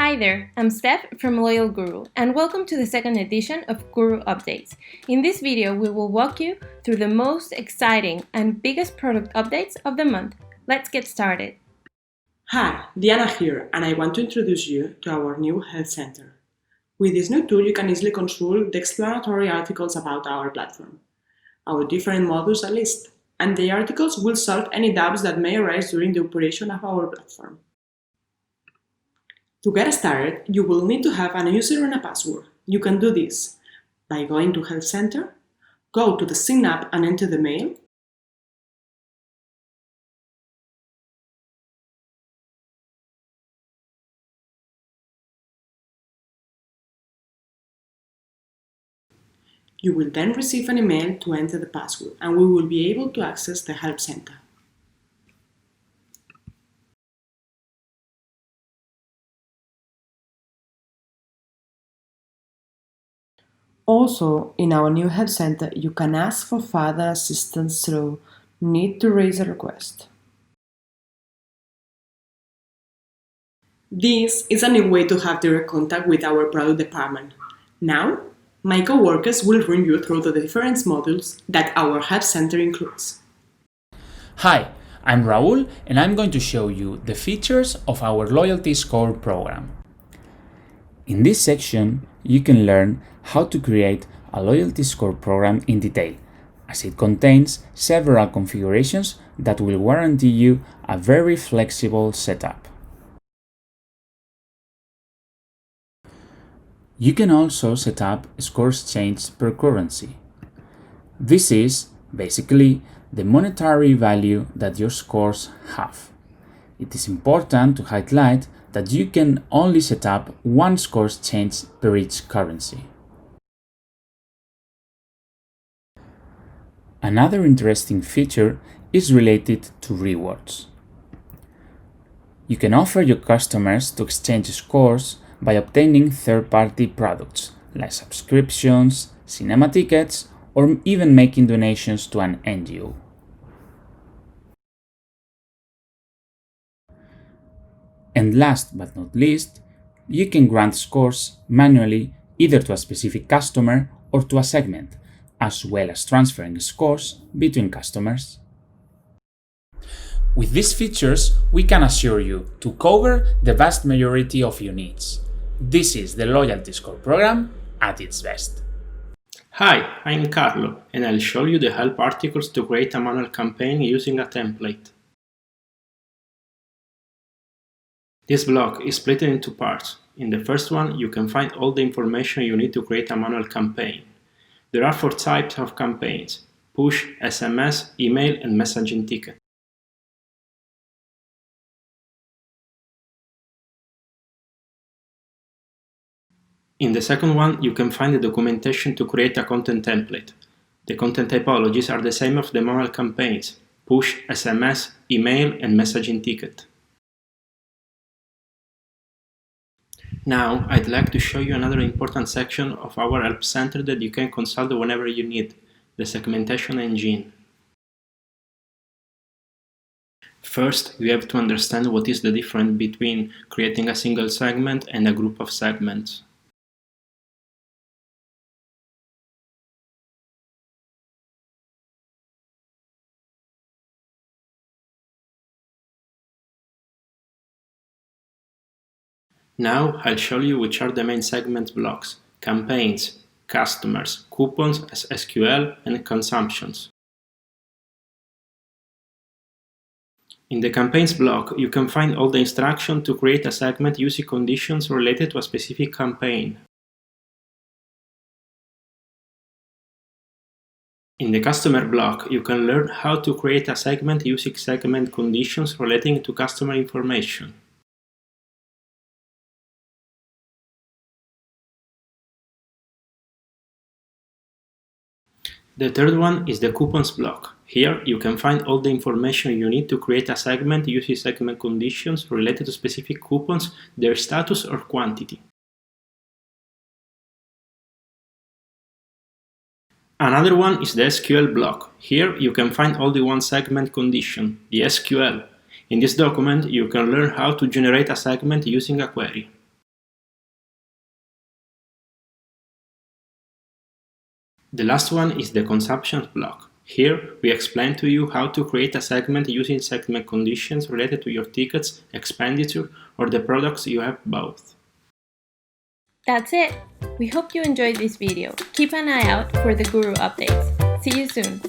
Hi there, I'm Steph from Loyal Guru, and welcome to the second edition of Guru Updates. In this video, we will walk you through the most exciting and biggest product updates of the month. Let's get started. Hi, Diana here, and I want to introduce you to our new Health Center. With this new tool, you can easily consult the explanatory articles about our platform. Our different modules are listed, and the articles will solve any doubts that may arise during the operation of our platform. To get started, you will need to have a user and a password. You can do this by going to Health Center, go to the Sign Up and enter the mail. You will then receive an email to enter the password, and we will be able to access the Help Center. Also, in our new Help Center, you can ask for further assistance through Need to raise a request. This is a new way to have direct contact with our product department. Now, my co-workers will run you through the different modules that our Help Center includes. Hi, I'm Raul, and I'm going to show you the features of our Loyalty Score program. In this section, you can learn how to create a Loyalty Score program in detail, as it contains several configurations that will guarantee you a very flexible setup. You can also set up scores changed per currency. This is basically the monetary value that your scores have. It is important to highlight that you can only set up one scores change per each currency. Another interesting feature is related to rewards. You can offer your customers to exchange scores by obtaining third-party products like subscriptions, cinema tickets, or even making donations to an NGO. And last but not least, you can grant scores manually either to a specific customer or to a segment, as well as transferring scores between customers. With these features, we can assure you to cover the vast majority of your needs. This is the Loyalty Score program at its best. Hi, I'm Carlo, and I'll show you the help articles to create a manual campaign using a template. This blog is split into parts. In the first one, you can find all the information you need to create a manual campaign. There are 4 types of campaigns: push, SMS, email, and messaging ticket. In the second one, you can find the documentation to create a content template. The content typologies are the same of the manual campaigns: push, SMS, email, and messaging ticket. Now, I'd like to show you another important section of our Help Center that you can consult whenever you need: the segmentation engine. First, you have to understand what is the difference between creating a single segment and a group of segments. Now I'll show you which are the main segment blocks: campaigns, customers, coupons as SQL, and consumptions. In the campaigns block, you can find all the instructions to create a segment using conditions related to a specific campaign. In the customer block, you can learn how to create a segment using segment conditions relating to customer information. The third one is the coupons block. Here you can find all the information you need to create a segment using segment conditions related to specific coupons, their status or quantity. Another one is the SQL block. Here you can find all the one segment condition, the SQL. In this document you can learn how to generate a segment using a query. The last one is the consumption block. Here, we explain to you how to create a segment using segment conditions related to your tickets, expenditure, or the products you have bought. That's it! We hope you enjoyed this video. Keep an eye out for the Guru updates. See you soon!